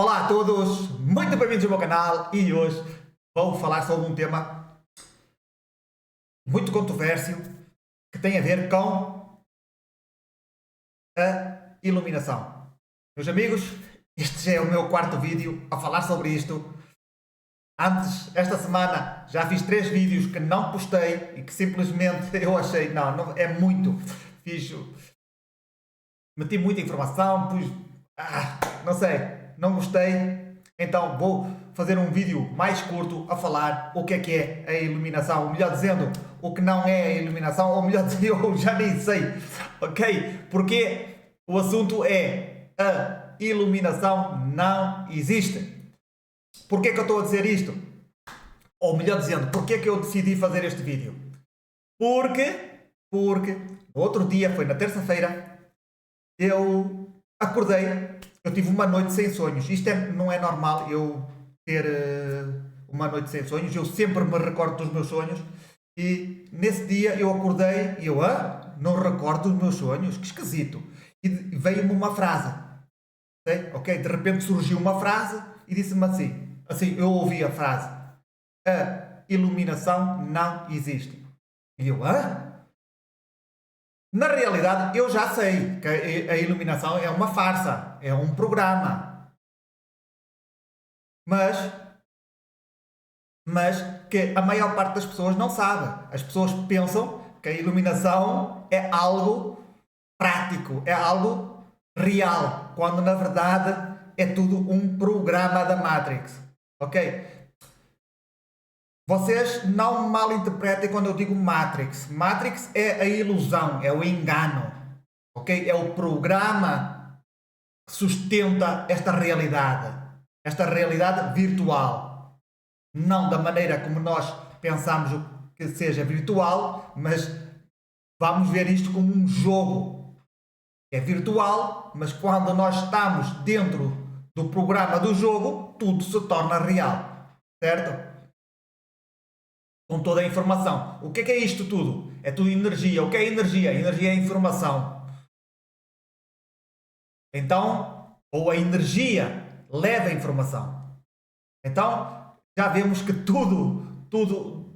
Olá a todos, muito bem-vindos ao meu canal e hoje vou falar sobre um tema muito controvérsio que tem a ver com a iluminação. Meus amigos, este já é o meu quarto vídeo a falar sobre isto. Antes, esta semana, já fiz 3 vídeos que não postei e que simplesmente eu achei, não é muito. Meti muita informação, não sei, não gostei. Então vou fazer um vídeo mais curto a falar o que é a iluminação, ou melhor dizendo, o que não é a iluminação, ou melhor dizendo, eu já nem sei, ok? Porque o assunto é a iluminação não existe. Porquê que eu estou a dizer isto? Ou melhor dizendo, porquê que eu decidi fazer este vídeo? Porque no outro dia, foi na terça-feira, eu acordei, eu tive uma noite sem sonhos. Isto não é normal eu ter uma noite sem sonhos. Eu sempre me recordo dos meus sonhos. E nesse dia eu acordei e eu, não recordo dos meus sonhos? Que esquisito. E veio-me uma frase. Ok? De repente surgiu uma frase e disse-me assim, eu ouvi a frase: a iluminação não existe. E eu, Na realidade, eu já sei que a iluminação é uma farsa, é um programa. Mas que a maior parte das pessoas não sabe. As pessoas pensam que a iluminação é algo prático, é algo real, quando na verdade é tudo um programa da Matrix. Ok? Vocês não malinterpretem quando eu digo Matrix. Matrix é a ilusão, é o engano. Ok? É o programa que sustenta esta realidade virtual. Não da maneira como nós pensamos que seja virtual, mas vamos ver isto como um jogo. É virtual, mas quando nós estamos dentro do programa do jogo, tudo se torna real. Certo? Com toda a informação. O que é isto tudo? É tudo energia. O que é energia? Energia é informação. Então, ou a energia leva a informação. Então, já vemos que tudo,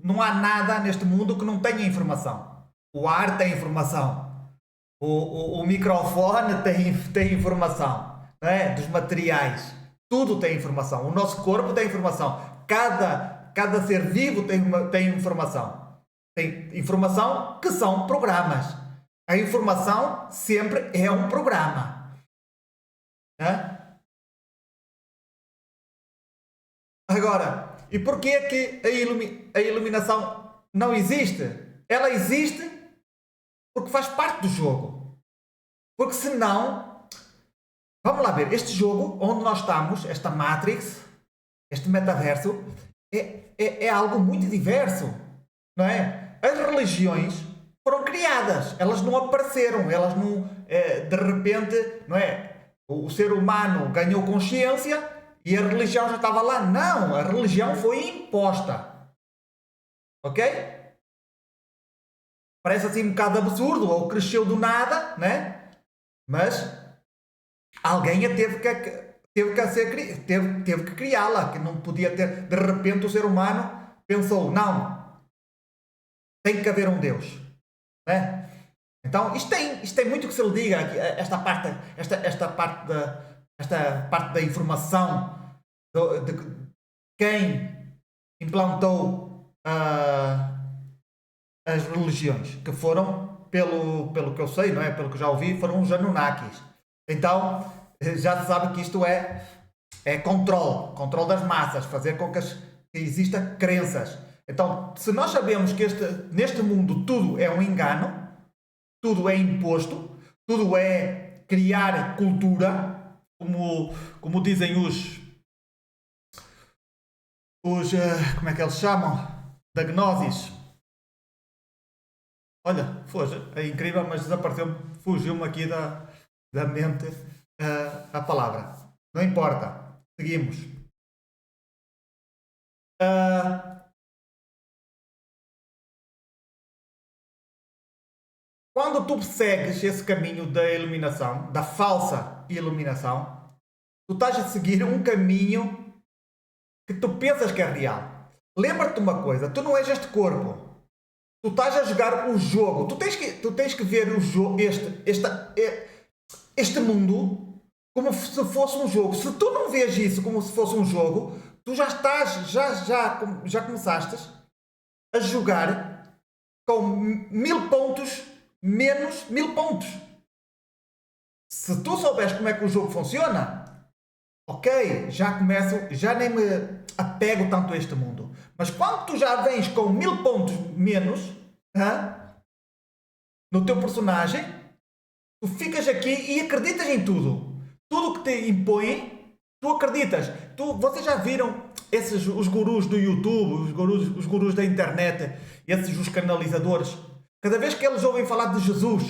não há nada neste mundo que não tenha informação. O ar tem informação. O microfone tem informação. Não é? Dos materiais. Tudo tem informação. O nosso corpo tem informação. Cada ser vivo tem informação. Tem informação que são programas. A informação sempre é um programa. Agora, e porquê que a iluminação não existe? Ela existe porque faz parte do jogo. Porque senão, vamos lá ver, este jogo onde nós estamos, esta Matrix, este metaverso, é algo muito diverso, não é? As religiões foram criadas, elas não apareceram, elas não, de repente, não é? O ser humano ganhou consciência e a religião já estava lá. Não, a religião foi imposta. Ok? Parece assim um bocado absurdo, ou cresceu do nada, né? Mas alguém a teve que criá-la, que não podia ter. De repente o ser humano pensou, não, tem que haver um Deus, né? Então isto tem muito que se lhe diga, esta parte da informação de quem implantou as religiões, que foram, pelo que eu sei, não é? Pelo que já ouvi, foram os Anunnakis. Então já se sabe que isto é controle das massas, fazer com que exista crenças. Então, se nós sabemos que neste mundo tudo é um engano, tudo é imposto, tudo é criar cultura, como dizem como é que eles chamam? Da Gnosis. Olha, é incrível, mas fugiu-me aqui da mente a palavra. Não importa, seguimos. Quando tu segues esse caminho da iluminação, da falsa iluminação, Tu estás a seguir um caminho que tu pensas que é real. Lembra-te de uma coisa, tu não és este corpo. Tu estás a jogar o jogo. Tu tens que ver o jogo, este mundo como se fosse um jogo. Se tu não vês isso como se fosse um jogo, tu já começaste a jogar com 1000 pontos menos 1000 pontos. Se tu souberes como é que o jogo funciona, ok, já nem me apego tanto a este mundo. Mas quando tu já vens com 1000 pontos menos no teu personagem, tu ficas aqui e acreditas em tudo. Tudo que te impõem, tu acreditas. Vocês já viram os gurus do YouTube, os gurus da internet, os canalizadores? Cada vez que eles ouvem falar de Jesus,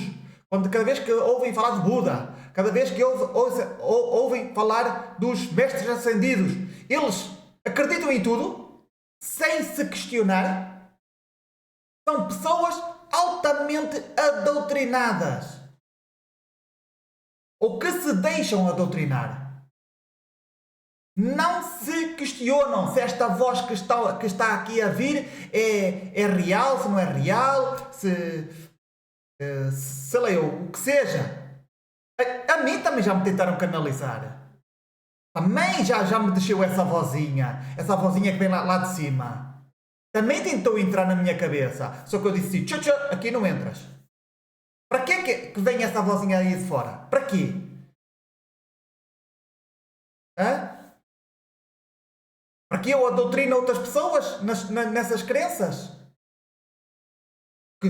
cada vez que ouvem falar de Buda, cada vez que ouvem falar dos mestres ascendidos, eles acreditam em tudo sem se questionar. São pessoas altamente adoutrinadas ou que se deixam adoutrinar. Não se questionam se esta voz que está aqui a vir é real, se não é real, sei lá eu, o que seja. A mim também já me tentaram canalizar. Também já me deixou essa vozinha que vem lá de cima. Também tentou entrar na minha cabeça. Só que eu disse, tchau, aqui não entras. Para que vem essa vozinha aí de fora? Para quê? Para que eu adoutrino outras pessoas nessas crenças? Que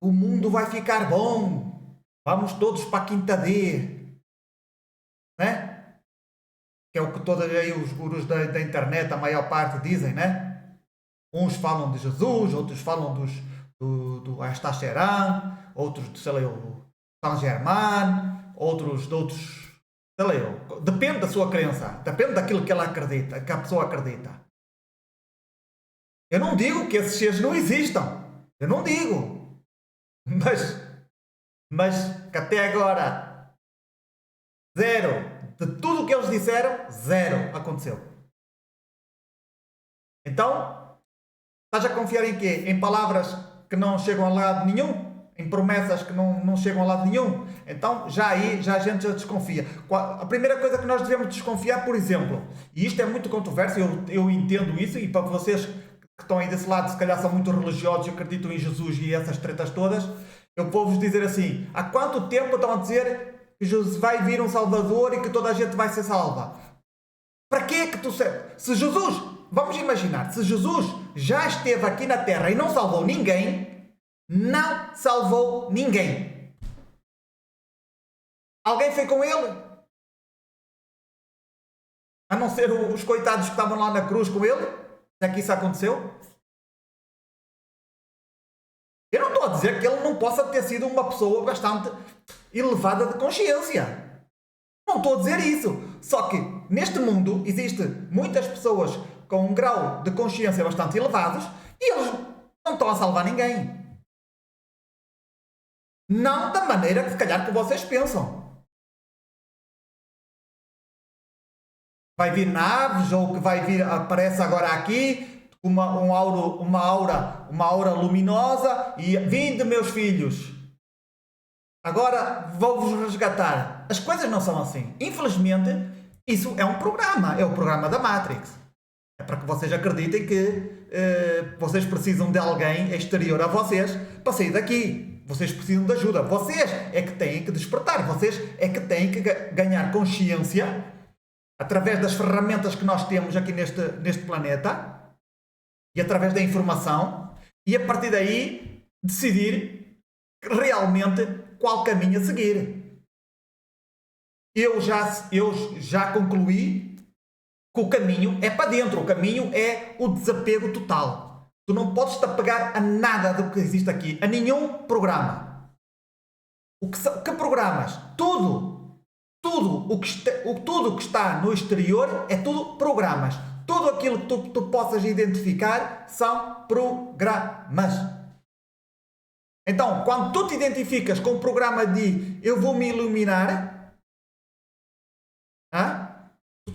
o mundo vai ficar bom. Vamos todos para a quinta D. Né? Que é o que todos aí os gurus da internet, a maior parte, dizem, né? Uns falam de Jesus, outros falam do Astacheran, outros de, sei lá, o Saint Germain, outros de outros, sei lá, depende da sua crença, depende daquilo que ela acredita, que a pessoa acredita. Eu não digo que esses seres não existam, eu não digo, mas que até agora zero. De tudo o que eles disseram, zero aconteceu. Então, estás a confiar em quê? Em palavras que não chegam a lado nenhum? Em promessas que não chegam a lado nenhum? Então, já aí, a gente já desconfia. A primeira coisa que nós devemos desconfiar, por exemplo, e isto é muito controverso, eu entendo isso, e para vocês que estão aí desse lado, se calhar são muito religiosos e acreditam em Jesus e essas tretas todas, eu vou-vos dizer assim, há quanto tempo estão a dizer que Jesus vai vir um Salvador e que toda a gente vai ser salva? Para que é que tu sabes? Se Jesus, vamos imaginar, se Jesus já esteve aqui na Terra e não salvou ninguém, não salvou ninguém. Alguém foi com ele? A não ser os coitados que estavam lá na cruz com ele? Já que isso aconteceu? Eu não estou a dizer que ele não possa ter sido uma pessoa bastante elevada de consciência. Não estou a dizer isso. Só que neste mundo existem muitas pessoas com um grau de consciência bastante elevados e eles não estão a salvar ninguém. Não da maneira que se calhar que vocês pensam. Vai vir naves ou que vai vir, aparece agora aqui uma aura luminosa e vinde meus filhos. Agora vou-vos resgatar. As coisas não são assim. Infelizmente, isso é um programa. É o programa da Matrix. É para que vocês acreditem que vocês precisam de alguém exterior a vocês para sair daqui. Vocês precisam de ajuda. Vocês é que têm que despertar. Vocês é que têm que ganhar consciência através das ferramentas que nós temos aqui neste planeta e através da informação e a partir daí decidir realmente qual caminho a seguir. Eu já concluí que o caminho é para dentro, o caminho é o desapego total. Tu não podes te apegar a nada do que existe aqui, a nenhum programa. Que programas? Tudo o que está no exterior é tudo programas. Tudo aquilo que tu possas identificar são programas. Então, quando tu te identificas com o programa de eu vou me iluminar,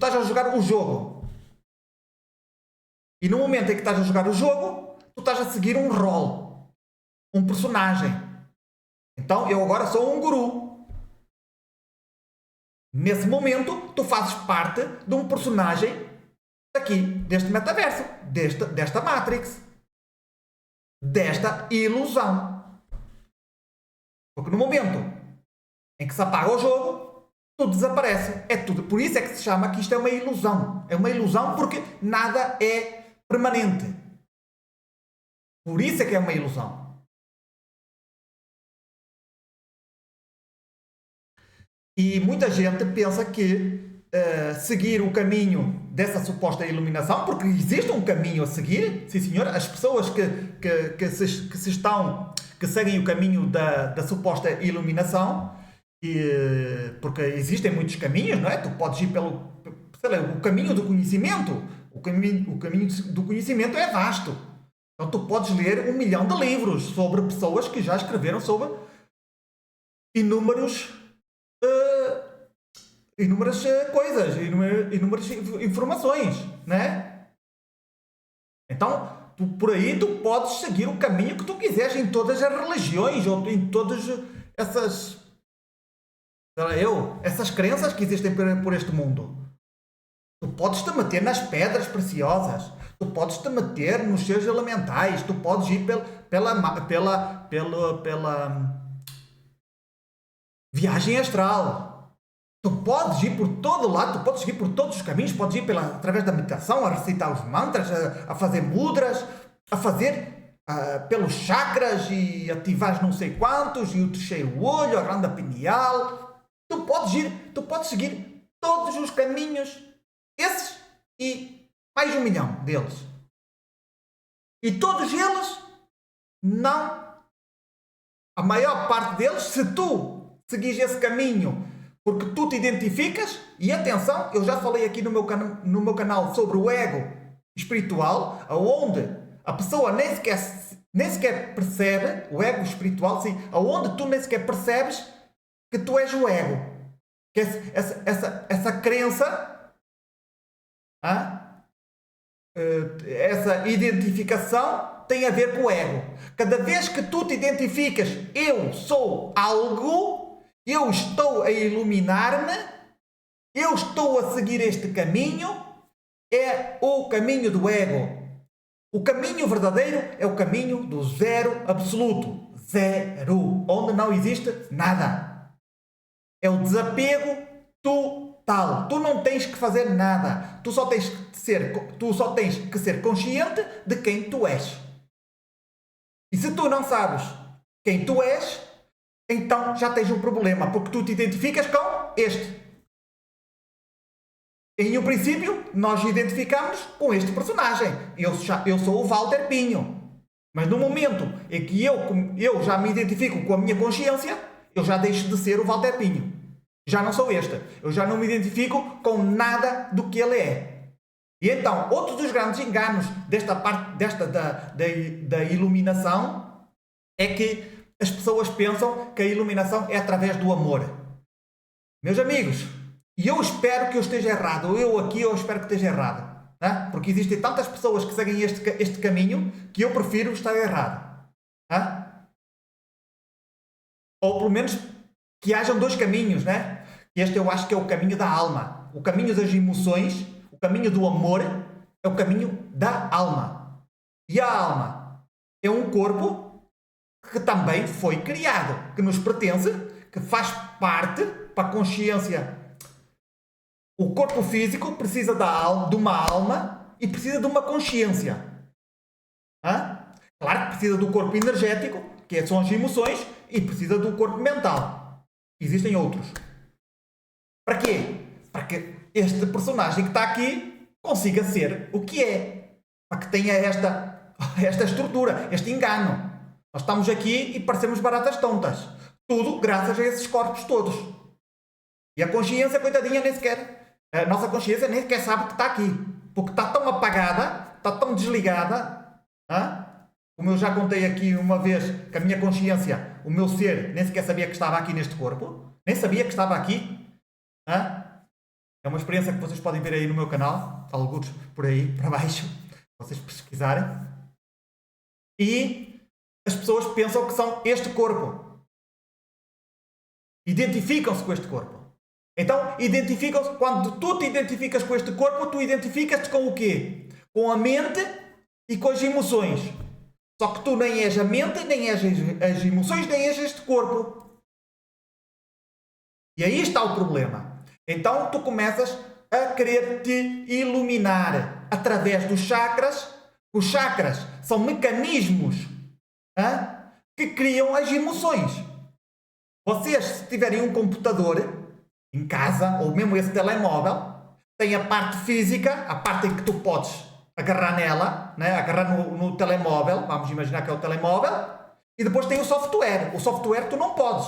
estás a jogar o jogo. E no momento em que estás a jogar o jogo, tu estás a seguir um rol, um personagem. Então, eu agora sou um guru. Nesse momento, tu fazes parte de um personagem daqui, deste metaverso, desta Matrix, desta ilusão. Porque no momento em que se apaga o jogo, tudo desaparece. É tudo. Por isso é que se chama que isto é uma ilusão. É uma ilusão porque nada é permanente. Por isso é que é uma ilusão. E muita gente pensa que seguir o caminho dessa suposta iluminação, porque existe um caminho a seguir, sim senhor, as pessoas que seguem o caminho da suposta iluminação, porque existem muitos caminhos, não é? Tu podes ir pelo, sei lá, o caminho do conhecimento. O caminho do conhecimento é vasto. Então tu podes ler 1 milhão de livros sobre pessoas que já escreveram sobre inúmeras coisas, inúmeras informações, né? Então, por aí tu podes seguir o caminho que tu quiseres em todas as religiões ou em todas essas crenças que existem por este mundo. Tu podes te meter nas pedras preciosas, tu podes te meter nos seus elementais, tu podes ir pela viagem astral. Tu podes ir por todo lado, tu podes ir por todos os caminhos, podes ir através da meditação, a recitar os mantras, a fazer mudras, a fazer pelos chakras e ativar não sei quantos, e o terceiro olho, a glândula pineal. Tu podes seguir todos os caminhos, esses e mais 1 milhão deles. E todos eles, não, a maior parte deles, se tu seguires esse caminho, porque tu te identificas, e atenção, eu já falei aqui no meu canal sobre o ego espiritual, onde a pessoa nem sequer percebe, o ego espiritual, sim, onde tu nem sequer percebes que tu és o ego. Que essa crença, essa identificação tem a ver com o ego. Cada vez que tu te identificas, eu sou algo, eu estou a iluminar-me, eu estou a seguir este caminho, é o caminho do ego. O caminho verdadeiro é o caminho do zero absoluto. Zero. Onde não existe nada. É o desapego total. Tu não tens que fazer nada. Tu só tens que ser consciente de quem tu és. E se tu não sabes quem tu és, então já tens um problema, porque tu te identificas com este. Em um princípio, nós identificamos com este personagem. Eu sou o Walter Pinho. Mas no momento em que eu já me identifico com a minha consciência, eu já deixo de ser o Walter Pinho. Já não sou este. Eu já não me identifico com nada do que ele é. E então, outro dos grandes enganos desta parte da iluminação é que as pessoas pensam que a iluminação é através do amor. Meus amigos, e eu espero que eu esteja errado. Eu espero que esteja errado. Tá? Porque existem tantas pessoas que seguem este caminho que eu prefiro estar errado. Tá? Ou pelo menos que hajam 2 caminhos, né? Este eu acho que é o caminho da alma. O caminho das emoções, o caminho do amor, é o caminho da alma. E a alma é um corpo que também foi criado, que nos pertence, que faz parte para a consciência. O corpo físico precisa de uma alma e precisa de uma consciência. Claro que precisa do corpo energético, que são as emoções, e precisa do corpo mental. Existem outros. Para quê? Para que este personagem que está aqui consiga ser o que é. Para que tenha esta estrutura, este engano. Nós estamos aqui e parecemos baratas tontas. Tudo graças a esses corpos todos. E a consciência, coitadinha, nem sequer. A nossa consciência nem sequer sabe que está aqui. Porque está tão apagada, está tão desligada. Como eu já contei aqui uma vez, que a minha consciência, o meu ser, nem sequer sabia que estava aqui neste corpo. Nem sabia que estava aqui. É uma experiência que vocês podem ver aí no meu canal, alguns por aí para baixo, vocês pesquisarem. E as pessoas pensam que são este corpo. Identificam-se com este corpo. Então, identificam-se, quando tu te identificas com este corpo, tu identificas-te com o quê? Com a mente e com as emoções. Só que tu nem és a mente, nem és as emoções, nem és este corpo. E aí está o problema. Então tu começas a querer te iluminar através dos chakras. Os chakras são mecanismos que criam as emoções. Vocês, se tiverem um computador em casa, ou mesmo esse telemóvel, tem a parte física, a parte em que tu podes agarrar nela, né? Agarrar no telemóvel, vamos imaginar que é o telemóvel, e depois tem o software. O software tu não podes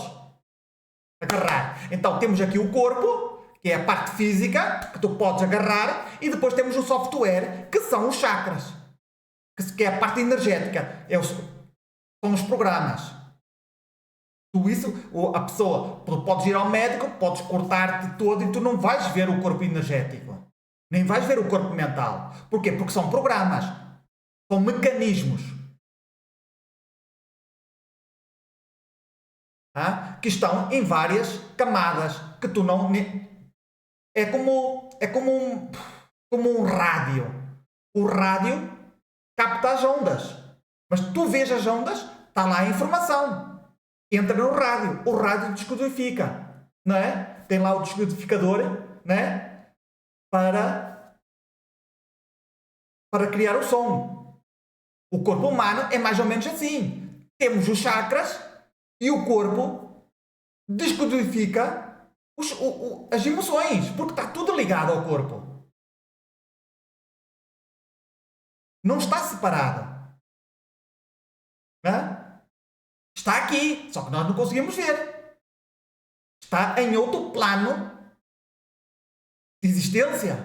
agarrar. Então temos aqui o corpo, que é a parte física, que tu podes agarrar, e depois temos o software, que são os chakras, que é a parte energética, são os programas. Tudo isso, a pessoa, tu podes ir ao médico, podes cortar-te todo e tu não vais ver o corpo energético. Nem vais ver o corpo mental. Porquê? Porque são programas. São mecanismos. Que estão em várias camadas. Que tu não... É como um rádio. O rádio capta as ondas. Mas tu vês as ondas, está lá a informação. Entra no rádio. O rádio descodifica. Não é? Tem lá o descodificador, não é? Para criar o som. O corpo humano é mais ou menos assim. Temos os chakras e o corpo descodifica as emoções, porque está tudo ligado ao corpo. Não está separado. Está aqui, só que nós não conseguimos ver. Está em outro plano de existência.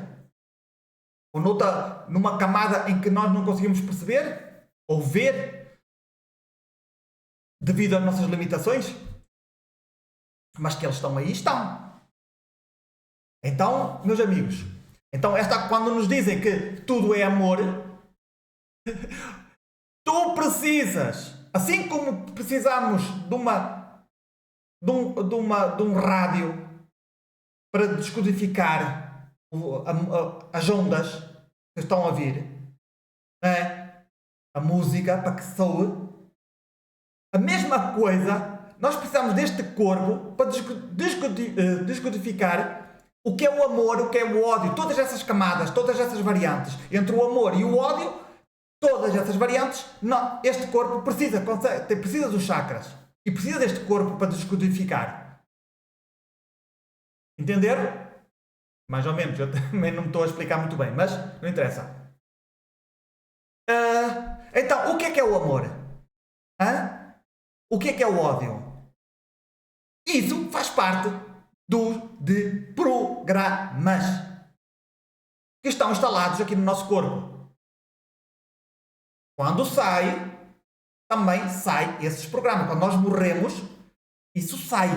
Ou numa camada em que nós não conseguimos perceber ou ver devido às nossas limitações, mas que eles estão aí, estão. Então, meus amigos, quando nos dizem que tudo é amor, tu precisas, assim como precisamos de um rádio para descodificar as ondas que estão a vir, a música para que soe, a mesma coisa, nós precisamos deste corpo para descodificar o que é o amor, o que é o ódio, todas essas camadas, todas essas variantes, entre o amor e o ódio, todas essas variantes, não, este corpo precisa dos chakras e precisa deste corpo para descodificar. Entenderam? Mais ou menos, eu também não me estou a explicar muito bem, mas não interessa. Então, o que é o amor? O que é o ódio? Isso faz parte de programas que estão instalados aqui no nosso corpo. Quando também sai esses programas. Quando nós morremos, isso sai.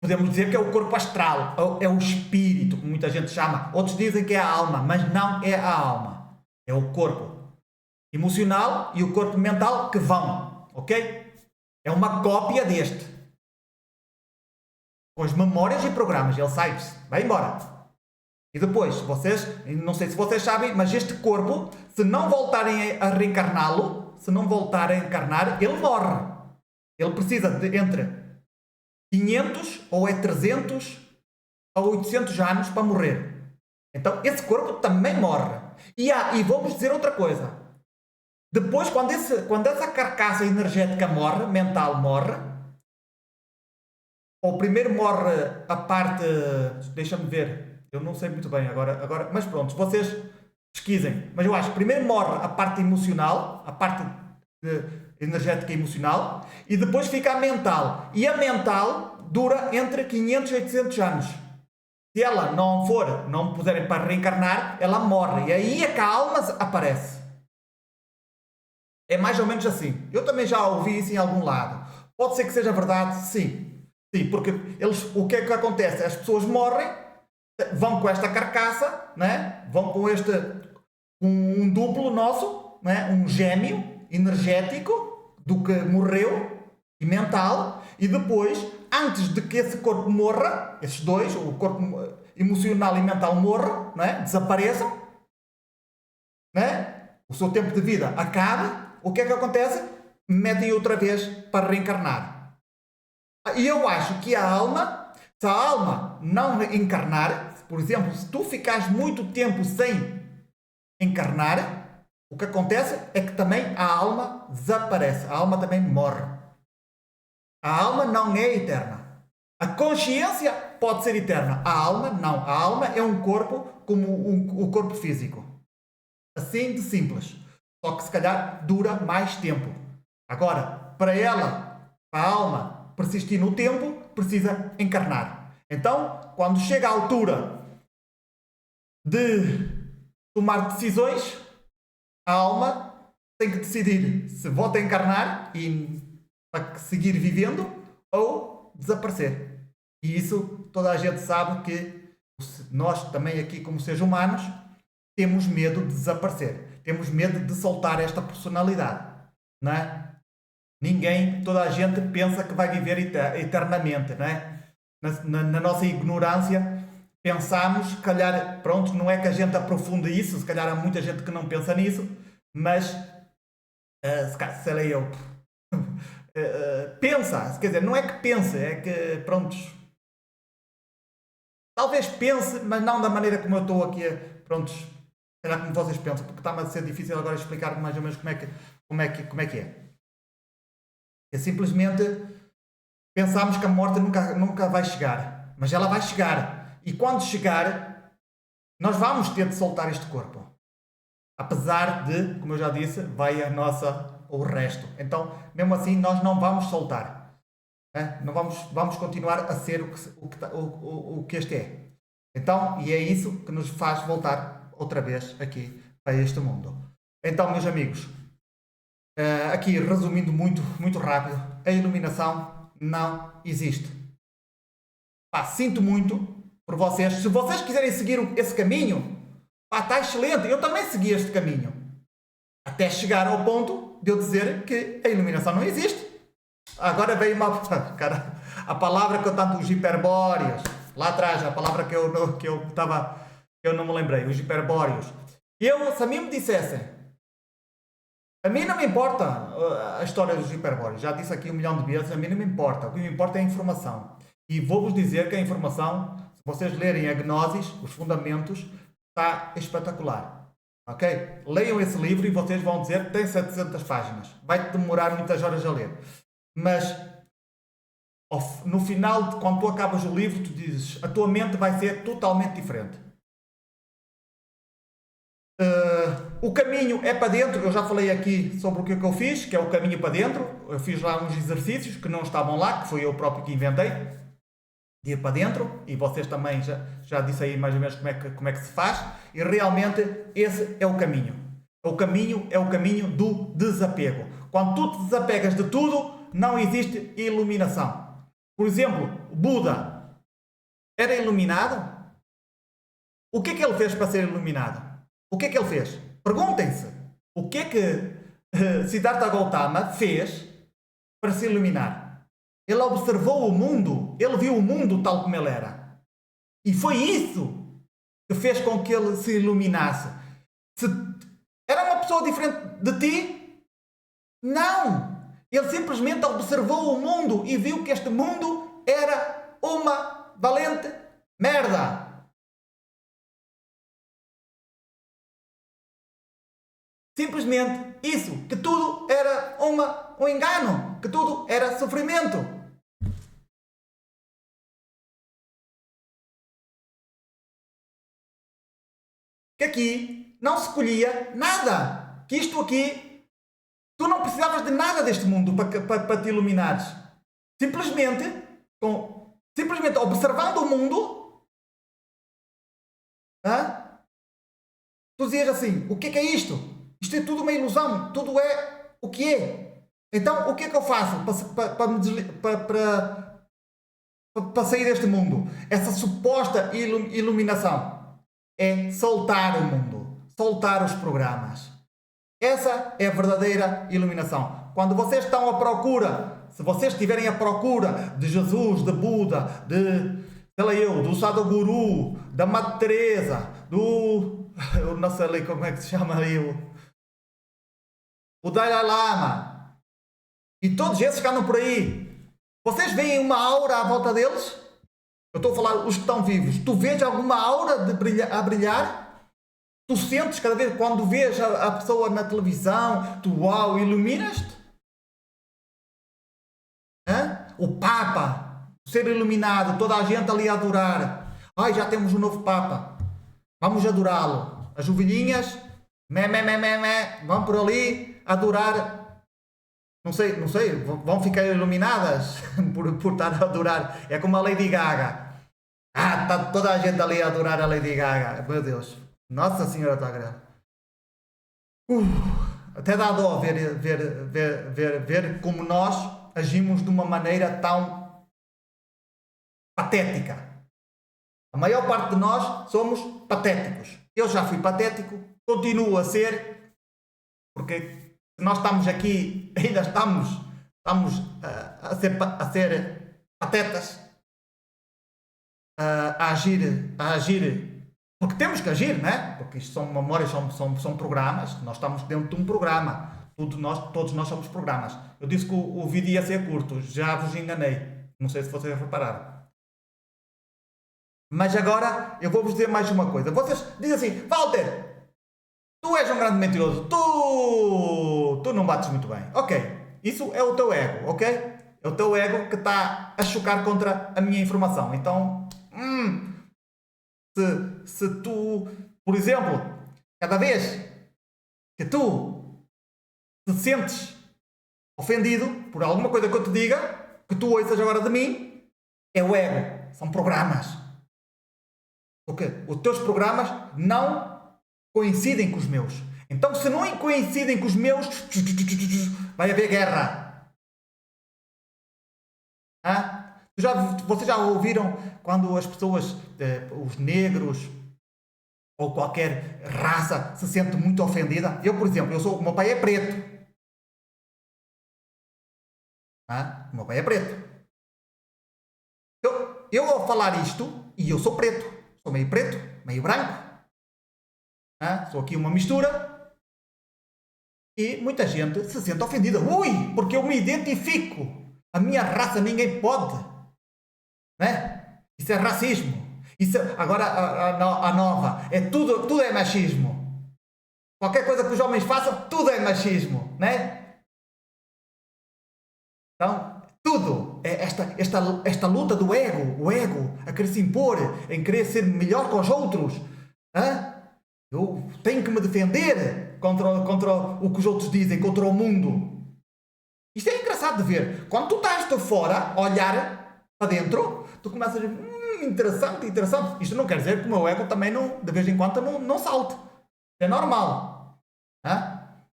Podemos dizer que é o corpo astral, é o espírito, como muita gente chama. Outros dizem que é a alma, mas não é a alma. É o corpo emocional e o corpo mental que vão, ok? É uma cópia deste. Com as memórias e programas, ele sai-se, vai embora. E depois, não sei se vocês sabem, mas este corpo, se não voltarem a reencarná-lo, se não voltar a encarnar, ele morre. Ele precisa de entre 500 ou 300 a 800 anos para morrer. Então, esse corpo também morre. E vamos dizer outra coisa. Depois, quando essa carcaça energética morre, mental morre, ou primeiro morre a parte... Deixa-me ver. Eu não sei muito bem agora, mas pronto, vocês pesquisem. Mas eu acho que primeiro morre a parte emocional, a parte energética e emocional, e depois fica a mental. E a mental dura entre 500 e 800 anos. Se ela não puderem para reencarnar, ela morre. E aí é que a alma aparece. É mais ou menos assim. Eu também já ouvi isso em algum lado. Pode ser que seja verdade, sim. Sim, porque o que é que acontece? As pessoas morrem, vão com esta carcaça, né? Vão com um duplo nosso, né? Um gêmeo energético do que morreu e mental, e depois, antes de que esse corpo morra, esses dois, o corpo emocional e mental morra, né? Desapareçam, né? O seu tempo de vida acaba, o que é que acontece? Metem outra vez para reencarnar. E eu acho que a alma, se a alma não encarnar, por exemplo, se tu ficares muito tempo sem encarnar, o que acontece é que também a alma desaparece, a alma também morre. A alma não é eterna. A consciência pode ser eterna, a alma não. A alma é um corpo como o corpo físico. Assim de simples. Só que se calhar dura mais tempo. Agora, para ela, a alma persistir no tempo, precisa encarnar. Então, quando chega a altura de tomar decisões, a alma tem que decidir se volta a encarnar e para seguir vivendo ou desaparecer. E isso toda a gente sabe que nós também aqui como seres humanos temos medo de desaparecer. Temos medo de soltar esta personalidade. Não é? Ninguém, toda a gente pensa que vai viver eternamente, não é? Na nossa ignorância, pensamos, se calhar, pronto, não é que a gente aprofunde isso, se calhar há muita gente que não pensa nisso, mas, se calhar, sei eu, pensa, quer dizer, não é que pense, é que, prontos, talvez pense, mas não da maneira como eu estou aqui, prontos, será como vocês pensam, porque está-me a ser difícil agora explicar mais ou menos como é que é. É simplesmente pensamos que a morte nunca vai chegar, mas ela vai chegar. E quando chegar, nós vamos ter de soltar este corpo. Apesar de, como eu já disse, vai o resto. Então, mesmo assim, nós não vamos soltar. Né? Não vamos continuar a ser o que este é. Então, e é isso que nos faz voltar outra vez aqui para este mundo. Então, meus amigos, aqui resumindo muito rápido, a iluminação não existe. Sinto muito por vocês. Se vocês quiserem seguir esse caminho, está excelente. Eu também segui este caminho. Até chegar ao ponto de eu dizer que a iluminação não existe. Agora veio a palavra que eu tanto, os hiperbóreos, lá atrás, a palavra que eu não me lembrei, os hiperbóreos. Se a mim me dissessem, a mim não me importa a história dos hiperbóreos, já disse aqui 1 milhão de vezes, a mim não me importa, o que me importa é a informação. E vou-vos dizer que a informação, se vocês lerem a Gnosis, os fundamentos, está espetacular. Ok? Leiam esse livro e vocês vão dizer que tem 700 páginas. Vai demorar muitas horas a ler. Mas, no final, quando tu acabas o livro, tu dizes, a tua mente vai ser totalmente diferente. O caminho é para dentro. Eu já falei aqui sobre o que eu fiz, que é o caminho para dentro. Eu fiz lá uns exercícios que não estavam lá, que foi eu próprio que inventei, de ir para dentro, e vocês também já disse aí mais ou menos como é que se faz, e realmente esse é o caminho. O caminho é o caminho do desapego. Quando tu te desapegas de tudo, não existe iluminação. Por exemplo, Buda era iluminado? O que é que ele fez para ser iluminado? O que é que ele fez? Perguntem-se. O que é que Siddhartha Gautama fez para se iluminar? Ele observou o mundo. Ele viu o mundo tal como ele era. E foi isso que fez com que ele se iluminasse. Se era uma pessoa diferente de ti? Não! Ele simplesmente observou o mundo e viu que este mundo era uma valente merda. Simplesmente isso, que tudo era um engano, que tudo era sofrimento. Que aqui não se colhia nada. Que isto aqui, tu não precisavas de nada deste mundo para te iluminares. Simplesmente observando o mundo, tu dizias assim, o que é isto? Isto é tudo uma ilusão, tudo é o que é. Então, o que é que eu faço para para sair deste mundo, essa suposta iluminação, é soltar o mundo, soltar os programas. Essa é a verdadeira iluminação. Quando vocês estão à procura, se vocês estiverem à procura de Jesus, de Buda, de, sei lá eu, do Sadhguru, da Madre Teresa, eu não sei ali como é que se chama ali, o Dalai Lama, e todos esses que andam por aí, vocês veem uma aura à volta deles? Eu estou a falar os que estão vivos. Tu vês alguma aura a brilhar? Tu sentes cada vez quando vês a pessoa na televisão, tu uau, iluminas-te? O Papa, ser iluminado, toda a gente ali a adorar. Ai, já temos um novo Papa. Vamos adorá-lo. As ovelhinhas, vão por ali adorar. Não sei, vão ficar iluminadas por estar a adorar. É como a Lady Gaga. Está toda a gente ali a adorar a Lady Gaga. Meu Deus. Nossa Senhora da Graça. Até dá dó ver como nós agimos de uma maneira tão patética. A maior parte de nós somos patéticos. Eu já fui patético, continuo a ser, porque nós estamos aqui, ainda estamos a ser patetas, a agir, porque temos que agir, não é? Porque isto são memórias, são programas, nós estamos dentro de um programa, todos nós somos programas. Eu disse que o vídeo ia ser curto, já vos enganei, não sei se vocês repararam. Mas agora eu vou-vos dizer mais uma coisa. Vocês dizem assim, Walter, tu és um grande mentiroso, tu não bates muito bem. Ok, isso é o teu ego, ok? É o teu ego que está a chocar contra a minha informação. Então, se tu, por exemplo, cada vez que tu te sentes ofendido por alguma coisa que eu te diga, que tu ouças agora de mim, é o ego, são programas. Ok? Os teus programas não coincidem com os meus. Então, se não coincidem com os meus, vai haver guerra. Vocês já ouviram quando as pessoas, os negros ou qualquer raça se sente muito ofendida? Eu, por exemplo, o meu pai é preto. O meu pai é preto. Eu ao falar isto, e eu sou preto, sou meio preto, meio branco, sou aqui uma mistura, e muita gente se sente ofendida. Ui, porque eu me identifico. A minha raça ninguém pode. Isso é racismo. Agora a nova, tudo é machismo. Qualquer coisa que os homens façam, tudo é machismo. Então, tudo é esta luta do ego, o ego a querer se impor, em querer ser melhor que os outros. Eu tenho que me defender contra o que os outros dizem, contra o mundo. Isto é engraçado de ver. Quando tu estás de fora a olhar para dentro, tu começas a dizer, interessante. Isto não quer dizer que o meu ego também de vez em quando não salte. É normal.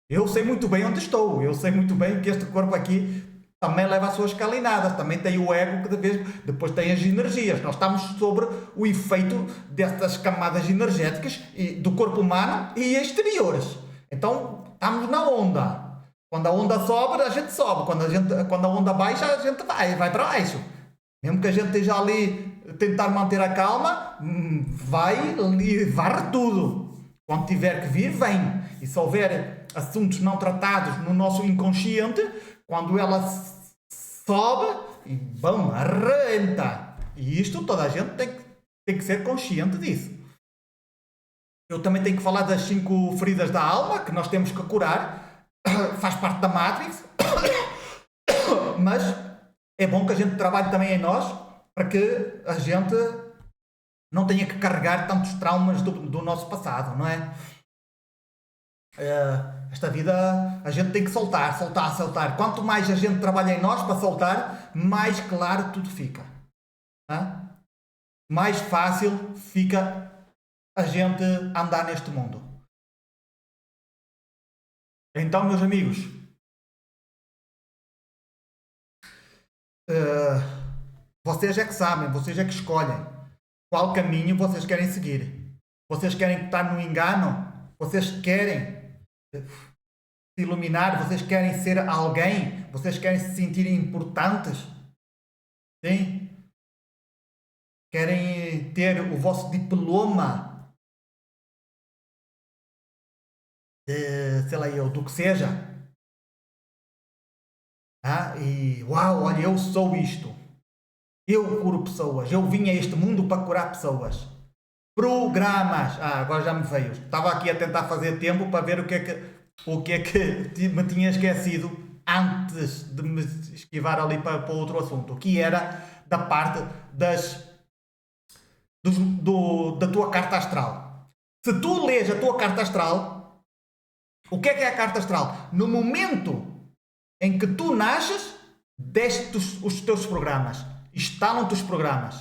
Eu sei muito bem onde estou. Eu sei muito bem que este corpo aqui também leva as suas calinadas, também tem o ego que depois tem as energias. Nós estamos sobre o efeito destas camadas energéticas do corpo humano e exteriores. Então estamos na onda. Quando a onda sobe, a gente sobe. Quando a onda baixa, a gente vai para baixo. Mesmo que a gente esteja ali a tentar manter a calma, vai e varre tudo. Quando tiver que vir, vem. E se houver assuntos não tratados no nosso inconsciente, quando ela sobe, e bom, arrebenta. E isto toda a gente tem que ser consciente disso. Eu também tenho que falar das 5 feridas da alma, que nós temos que curar. Faz parte da Matrix. Mas é bom que a gente trabalhe também em nós, para que a gente não tenha que carregar tantos traumas do nosso passado, não é? Esta vida a gente tem que soltar. Quanto mais a gente trabalha em nós para soltar, mais claro tudo fica. Mais fácil fica a gente andar neste mundo. Então, meus amigos, Vocês é que sabem, vocês é que escolhem qual caminho vocês querem seguir. Vocês querem estar no engano? Vocês querem se iluminar? Vocês querem ser alguém? Vocês querem se sentir importantes? Sim? Querem ter o vosso diploma de, sei lá eu, do que seja? E uau, olha, eu sou isto. Eu curo pessoas. Eu vim a este mundo para curar pessoas. Programas. Agora já me veio. Estava aqui a tentar fazer tempo para ver o que é que me tinha esquecido antes de me esquivar ali para outro assunto, que era da parte da tua carta astral. Se tu lês a tua carta astral, o que é a carta astral? No momento em que tu nasces, desce os teus programas, instalam-te os programas.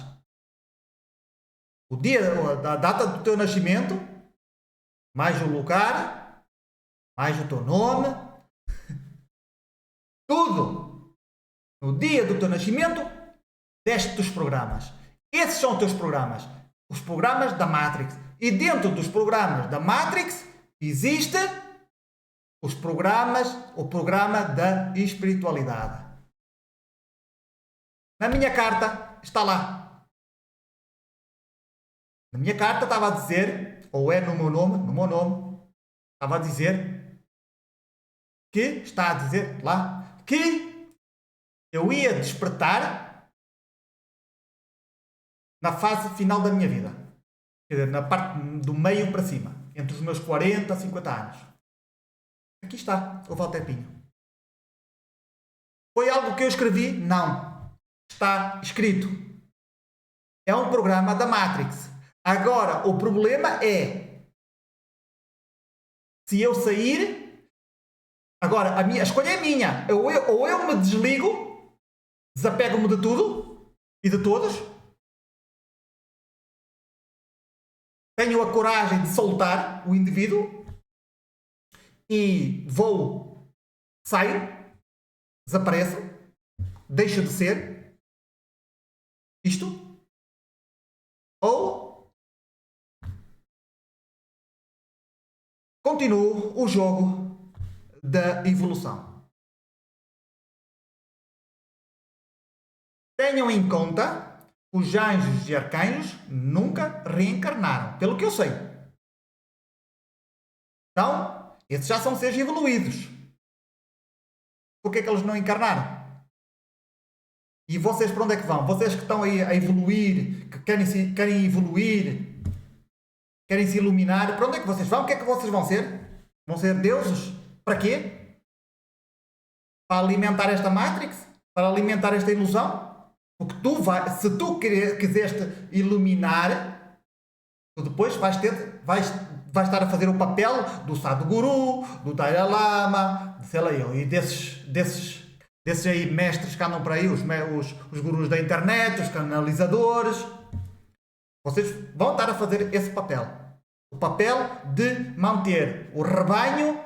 O dia, a data do teu nascimento, mais o lugar, mais o teu nome, tudo. No dia do teu nascimento, desce-te os programas. Esses são os teus programas. Os programas da Matrix. E dentro dos programas da Matrix, existe o programa da espiritualidade. Na minha carta está lá. Na minha carta estava a dizer, ou é no meu nome, estava a dizer que, está a dizer lá, que eu ia despertar na fase final da minha vida. Quer dizer, na parte do meio para cima, entre os meus 40 e 50 anos. Aqui está, o Walter Pinho. Foi algo que eu escrevi? Não. Está escrito. É um programa da Matrix. Agora, o problema é se eu sair. Agora, a escolha é minha. Ou eu me desligo, desapego-me de tudo e de todos. Tenho a coragem de soltar o indivíduo e saio, desapareço, deixo de ser isto, ou continuo o jogo da evolução. Tenham em conta, os anjos e arcanjos nunca reencarnaram, pelo que eu sei. Então, esses já são seres evoluídos. Por que é que eles não encarnaram? E vocês para onde é que vão? Vocês que estão aí a evoluir, que querem evoluir, querem se iluminar, para onde é que vocês vão? O que é que vocês vão ser? Vão ser deuses? Para quê? Para alimentar esta Matrix? Para alimentar esta ilusão? Porque se tu quiseste iluminar, tu depois vais estar a fazer o papel do Sadhguru, do Dalai Lama, sei lá eu, e desses aí mestres que andam por aí, os gurus da internet, os canalizadores. Vocês vão estar a fazer esse papel. O papel de manter o rebanho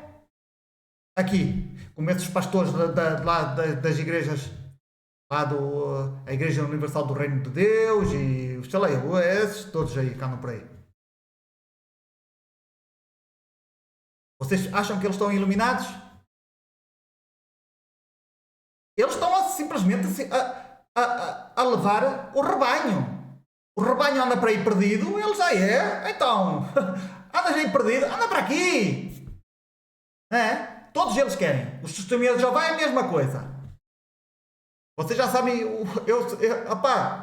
aqui, como esses pastores das igrejas, a Igreja Universal do Reino de Deus e sei lá eu, esses todos aí que andam por aí. Vocês acham que eles estão iluminados? Eles estão simplesmente a levar o rebanho. O rebanho anda para aí perdido, eles então, andas aí perdido, anda para aqui. Todos eles querem. Os testemunhas de Jeová é a mesma coisa. Vocês já sabem,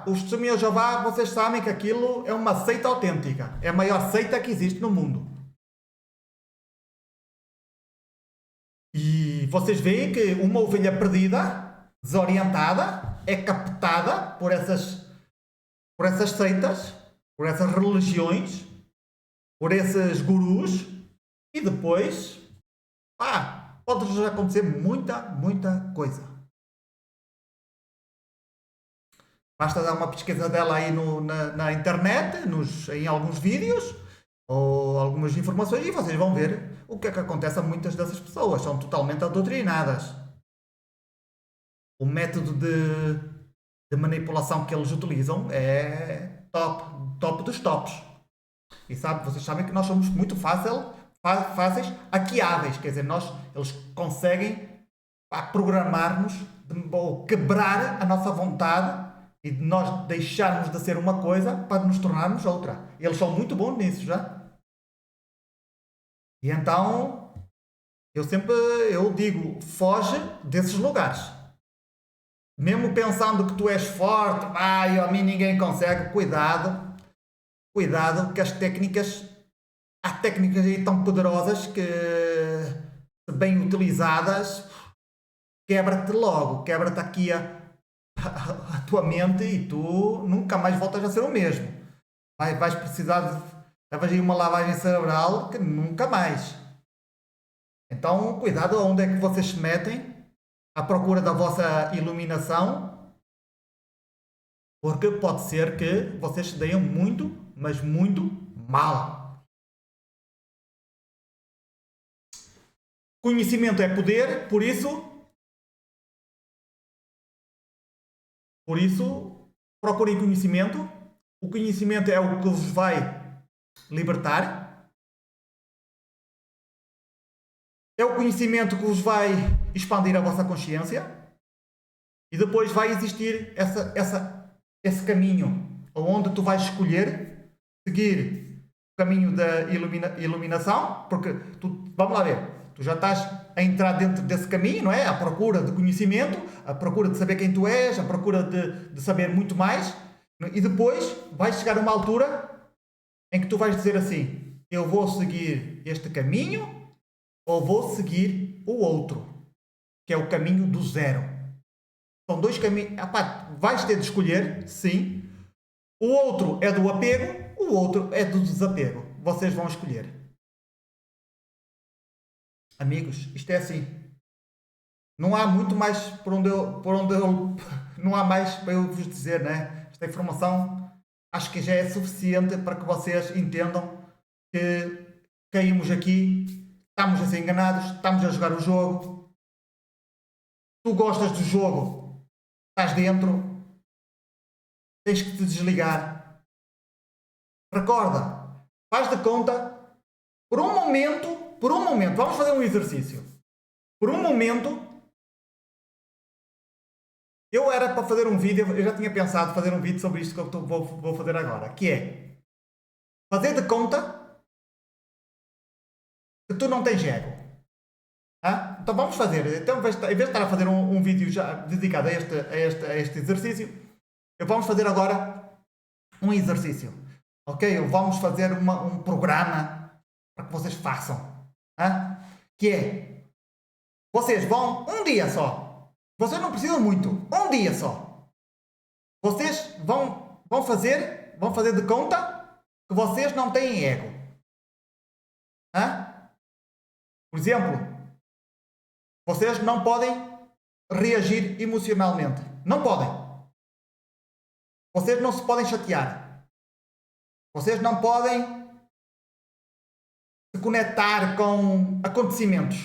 os testemunhas de Jeová, vocês sabem que aquilo é uma seita autêntica. É a maior seita que existe no mundo. E vocês veem que uma ovelha perdida, desorientada, é captada por essas seitas, por essas religiões, por esses gurus, e depois pode acontecer muita coisa. Basta dar uma pesquisa dela aí na internet, em alguns vídeos ou algumas informações, e vocês vão ver o que é que acontece a muitas dessas pessoas. São totalmente adoutrinadas. O método de manipulação que eles utilizam é top dos tops. E vocês sabem que nós somos muito fáceis hackeáveis, quer dizer, eles conseguem programar-nos ou quebrar a nossa vontade e de nós deixarmos de ser uma coisa para nos tornarmos outra. Eles são muito bons nisso já. E então eu digo, foge desses lugares. Mesmo pensando que tu és forte, a mim ninguém consegue, cuidado que há técnicas aí tão poderosas que, bem utilizadas, quebra-te logo, quebra-te aqui a tua mente e tu nunca mais voltas a ser o mesmo. Vais precisar levas aí uma lavagem cerebral que nunca mais. Então, cuidado aonde é que vocês se metem à procura da vossa iluminação, porque pode ser que vocês se deem muito, mas muito mal. Conhecimento é poder, por isso procurem conhecimento. O conhecimento é o que vos vai libertar. É o conhecimento que vos vai expandir a vossa consciência. E depois vai existir esse caminho onde tu vais escolher seguir o caminho da iluminação, porque vamos lá ver, tu já estás a entrar dentro desse caminho, não é? À procura de conhecimento, à procura de saber quem tu és, à procura de saber muito mais, e depois vai chegar uma altura em que tu vais dizer assim, eu vou seguir este caminho ou vou seguir o outro, que é o caminho do zero. São dois caminhos. Vais ter de escolher, sim. O outro é do apego, o outro é do desapego. Vocês vão escolher. Amigos, isto é assim. Não há muito mais não há mais para eu vos dizer, né? Esta informação acho que já é suficiente para que vocês entendam que caímos aqui, estamos a ser enganados, estamos a jogar o jogo. Tu gostas do jogo, estás dentro, tens que te desligar. Recorda, faz de conta, por um momento, vamos fazer um exercício. Por um momento, eu era para fazer um vídeo, eu já tinha pensado fazer um vídeo sobre isto que eu vou fazer agora, que é fazer de conta que tu não tens ego. Então vamos fazer, então, em vez de estar a fazer um vídeo já dedicado a este exercício, vamos fazer agora um exercício, ok? Vamos fazer um programa para que vocês façam, que é, vocês vão um dia só, vocês não precisam muito, um dia só, vocês vão fazer de conta que vocês não têm ego, por exemplo, vocês não podem reagir emocionalmente. Não podem. Vocês não se podem chatear. Vocês não podem se conectar com acontecimentos.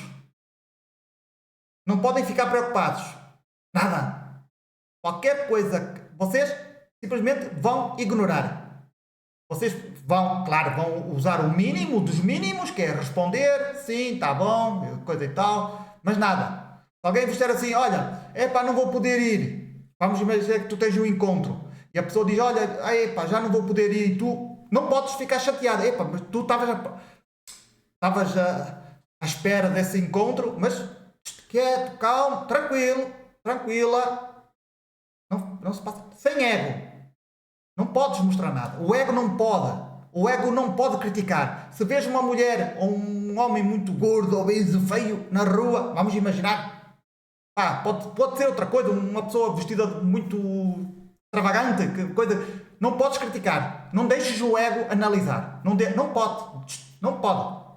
Não podem ficar preocupados. Nada. Qualquer coisa que vocês simplesmente vão ignorar. Vocês vão usar o mínimo dos mínimos, que é responder, sim, está bom, coisa e tal. Mas nada. Se alguém vos disser assim, olha, não vou poder ir. Vamos imaginar que tu tens um encontro. E a pessoa diz, olha, já não vou poder ir. E tu não podes ficar chateado. Mas tu estavas à espera desse encontro. Mas quieto, calmo, tranquila. Não se passa. Sem ego. Não podes mostrar nada. O ego não pode. O ego não pode criticar. Se vês uma mulher ou um homem muito gordo, obeso, feio na rua, vamos imaginar, pode ser outra coisa, uma pessoa vestida muito extravagante, não podes criticar. Não deixes o ego analisar. Não pode.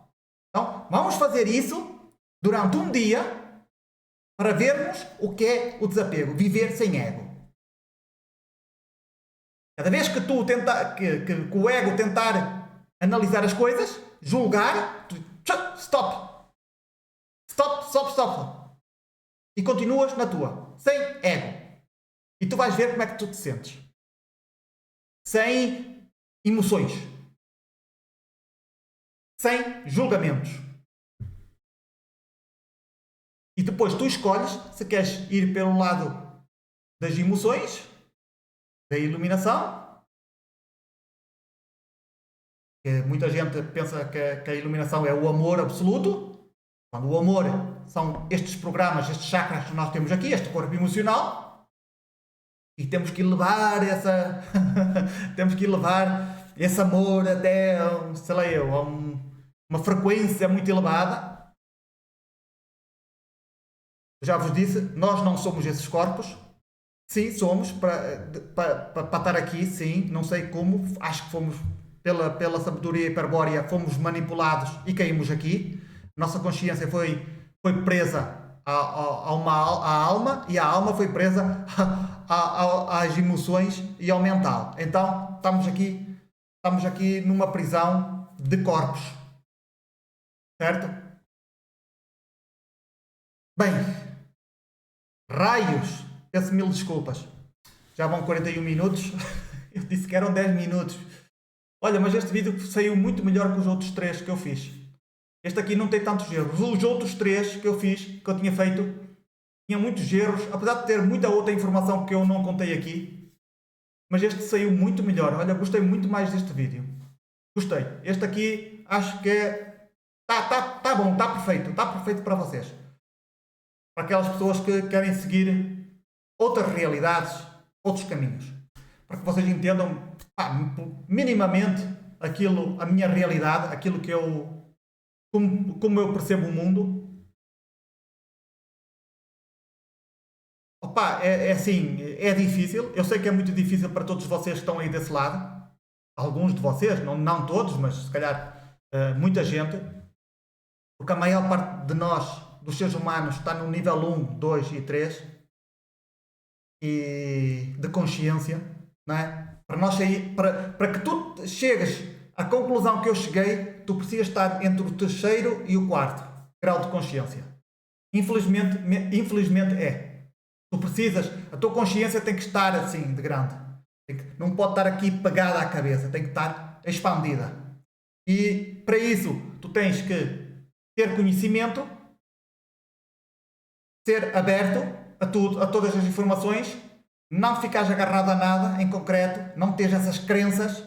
Então, vamos fazer isso durante um dia para vermos o que é o desapego, viver sem ego. Cada vez que que o ego tentar analisar as coisas, julgar, stop. E continuas na tua, sem ego. E tu vais ver como é que tu te sentes. Sem emoções. Sem julgamentos. E depois tu escolhes se queres ir pelo lado das emoções, da iluminação. Que muita gente pensa que a iluminação é o amor absoluto. Quando o amor são estes programas, estes chakras que nós temos aqui, este corpo emocional. E temos que elevar temos que elevar esse amor até, sei lá eu, a uma frequência muito elevada. Já vos disse, nós não somos esses corpos. Sim, somos, para estar aqui, sim, não sei como, acho que fomos, pela sabedoria hiperbórea, fomos manipulados e caímos aqui. Nossa consciência foi presa à alma, e a alma foi presa às emoções e ao mental. Então, estamos aqui numa prisão de corpos. Certo? Bem, raios, peço mil desculpas. Já vão 41 minutos. Eu disse que eram 10 minutos. Olha, mas este vídeo saiu muito melhor que os outros 3 que eu fiz. Este aqui não tem tantos erros. Os outros 3 que eu fiz, que eu tinha feito, tinha muitos erros, apesar de ter muita outra informação que eu não contei aqui. Mas este saiu muito melhor. Olha, gostei muito mais deste vídeo. Gostei. Este aqui, acho que tá bom, está perfeito para vocês. Para aquelas pessoas que querem seguir outras realidades, outros caminhos. Para que vocês entendam minimamente a minha realidade, aquilo que como eu percebo o mundo. Opa, é assim, é difícil. Eu sei que é muito difícil para todos vocês que estão aí desse lado. Alguns de vocês, não todos, mas se calhar muita gente. Porque a maior parte de nós, dos seres humanos, está no nível 1, 2 e 3 e de consciência, não é? Para que tu chegues à conclusão que eu cheguei, tu precisas estar entre o terceiro e o quarto grau de consciência. Infelizmente é. Tu precisas, a tua consciência tem que estar assim, de grande. Não pode estar aqui pegada à cabeça, tem que estar expandida. E para isso, tu tens que ter conhecimento, ser aberto a tudo, a todas as informações, não ficares agarrado a nada em concreto, não teres essas crenças,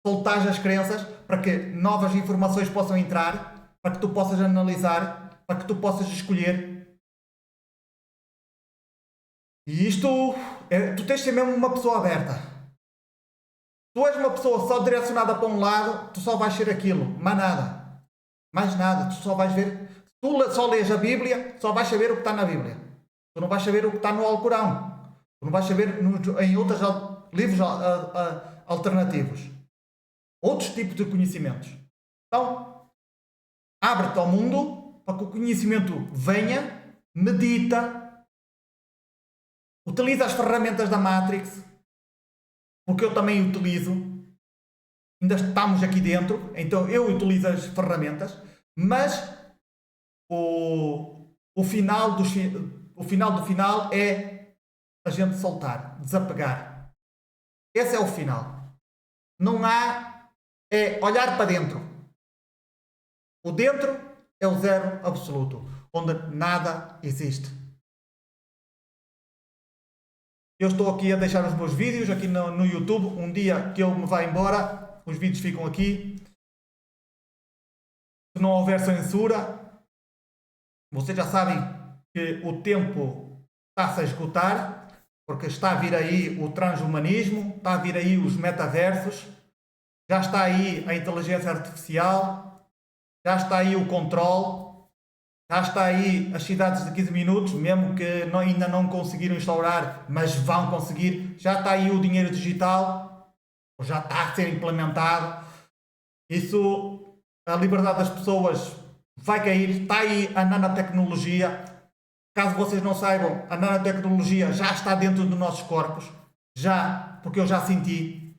soltares as crenças para que novas informações possam entrar, para que tu possas analisar, para que tu possas escolher. E isto, tu tens de ser mesmo uma pessoa aberta. Tu és uma pessoa só direcionada para um lado, tu só vais ser aquilo, mais nada. Mais nada, tu só vais ver. Tu só lês a Bíblia, só vais saber o que está na Bíblia. Tu não vais saber o que está no Alcorão. Tu não vais saber em outros livros alternativos. Outros tipos de conhecimentos. Então, abre-te ao mundo para que o conhecimento venha, medita, utiliza as ferramentas da Matrix, porque eu também utilizo. Ainda estamos aqui dentro, então eu utilizo as ferramentas, mas o final do final é a gente soltar, desapegar. Esse é o final. Não há, é olhar para dentro. O dentro é o zero absoluto, onde nada existe. Eu estou aqui a deixar os meus vídeos aqui no YouTube. Um dia que eu me vá embora, os vídeos ficam aqui. Se não houver censura, vocês já sabem que o tempo está-se a esgotar, porque está a vir aí o transhumanismo, está a vir aí os metaversos, já está aí a inteligência artificial, já está aí o controle, já está aí as cidades de 15 minutos, mesmo que ainda não conseguiram instaurar, mas vão conseguir. Já está aí o dinheiro digital, já está a ser implementado. Isso, a liberdade das pessoas vai cair. Está aí a nanotecnologia. Caso vocês não saibam, a nanotecnologia já está dentro dos nossos corpos. Já, porque eu já senti.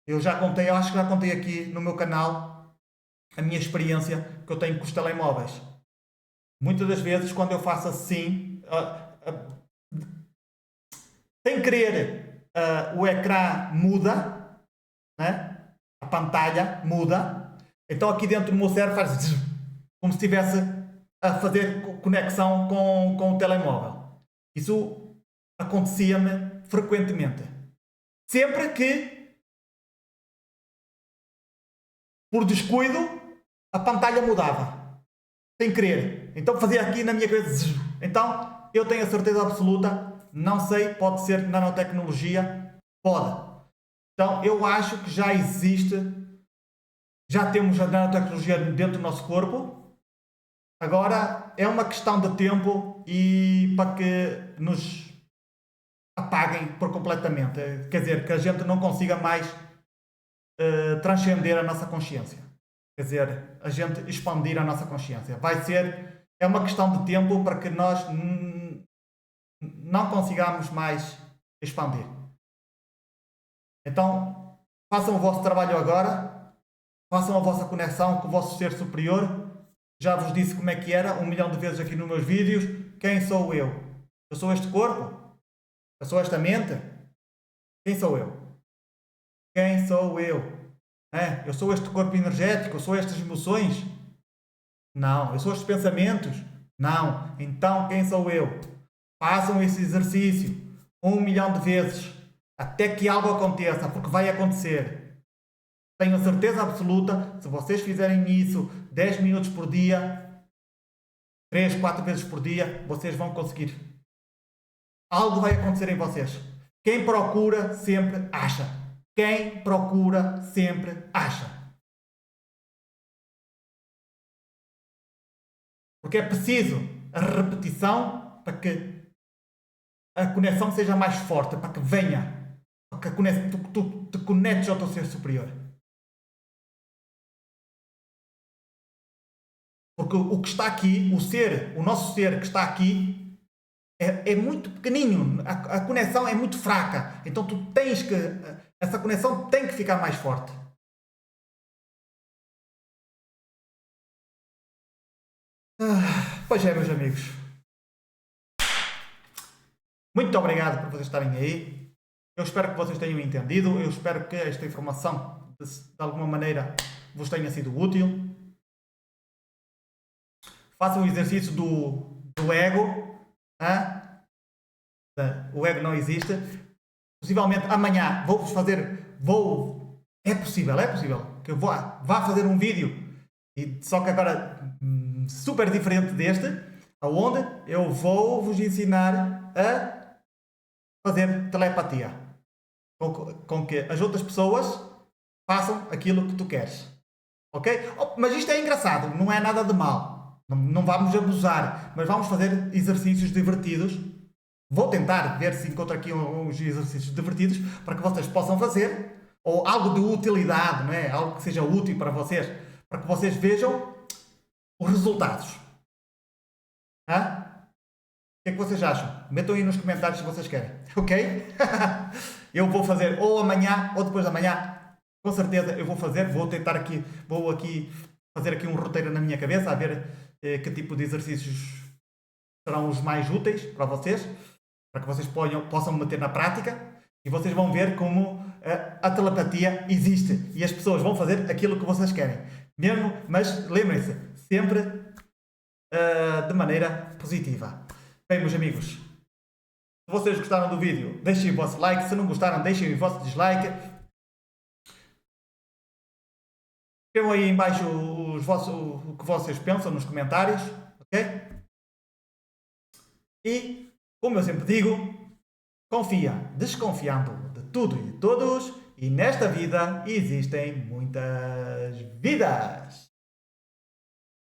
Eu já contei, eu acho que já contei aqui no meu canal a minha experiência que eu tenho com os telemóveis. Muitas das vezes, quando eu faço assim, sem querer, o ecrã muda, né? A pantalha muda. Então aqui dentro do meu cérebro faz como se estivesse a fazer conexão com o telemóvel. Isso acontecia-me frequentemente. Sempre que, por descuido, a pantalha mudava. Sem querer. Então fazia aqui na minha cabeça. Então eu tenho a certeza absoluta, não sei, pode ser nanotecnologia, pode. Então eu acho que já existe, já temos a nanotecnologia dentro do nosso corpo. Agora é uma questão de tempo e para que nos apaguem por completamente. Quer dizer, que a gente não consiga mais transcender a nossa consciência. Quer dizer, a gente expandir a nossa consciência. É uma questão de tempo para que nós não consigamos mais expandir. Então, façam o vosso trabalho agora, façam a vossa conexão com o vosso ser superior. Já vos disse como é que era 1 milhão de vezes aqui nos meus vídeos. Quem sou eu? Eu sou este corpo? Eu sou esta mente? Quem sou eu? Quem sou eu? Eu sou este corpo energético? Eu sou estas emoções? Não. Eu sou estes pensamentos? Não. Então quem sou eu? Façam esse exercício 1 milhão de vezes até que algo aconteça, porque vai acontecer. Tenho a certeza absoluta, se vocês fizerem isso 10 minutos por dia, 3, 4 vezes por dia, vocês vão conseguir. Algo vai acontecer em vocês. Quem procura sempre acha. Quem procura sempre acha. Porque é preciso a repetição para que a conexão seja mais forte, para que venha, para que tu te conectes ao teu ser superior. Porque o que está aqui, o nosso ser que está aqui, é muito pequeninho. A conexão é muito fraca. Então tu tens que, essa conexão tem que ficar mais forte. Pois é, meus amigos. Muito obrigado por vocês estarem aí. Eu espero que vocês tenham entendido. Eu espero que esta informação, de alguma maneira, vos tenha sido útil. Façam o exercício do ego. O ego não existe. Possivelmente amanhã vou-vos fazer. É possível que eu vá fazer um vídeo. Só que agora super diferente deste. Onde eu vou-vos ensinar a fazer telepatia. Com que as outras pessoas façam aquilo que tu queres. Ok? Mas isto é engraçado. Não é nada de mal. Não vamos abusar, mas vamos fazer exercícios divertidos. Vou tentar ver se encontro aqui uns exercícios divertidos para que vocês possam fazer, ou algo de utilidade, não é? Algo que seja útil para vocês, para que vocês vejam os resultados. O que é que vocês acham? Metam aí nos comentários se vocês querem, ok? Eu vou fazer ou amanhã ou depois da manhã, com certeza eu vou tentar aqui, fazer aqui um roteiro na minha cabeça, a ver que tipo de exercícios serão os mais úteis para vocês, para que vocês possam meter na prática e vocês vão ver como a telepatia existe e as pessoas vão fazer aquilo que vocês querem. Mas lembrem-se, sempre de maneira positiva. Bem, meus amigos, se vocês gostaram do vídeo, deixem o vosso like. Se não gostaram, deixem o vosso dislike. Escrevam aí em baixo o que vocês pensam nos comentários, ok? E, como eu sempre digo, confia, desconfiando de tudo e de todos, e nesta vida existem muitas vidas.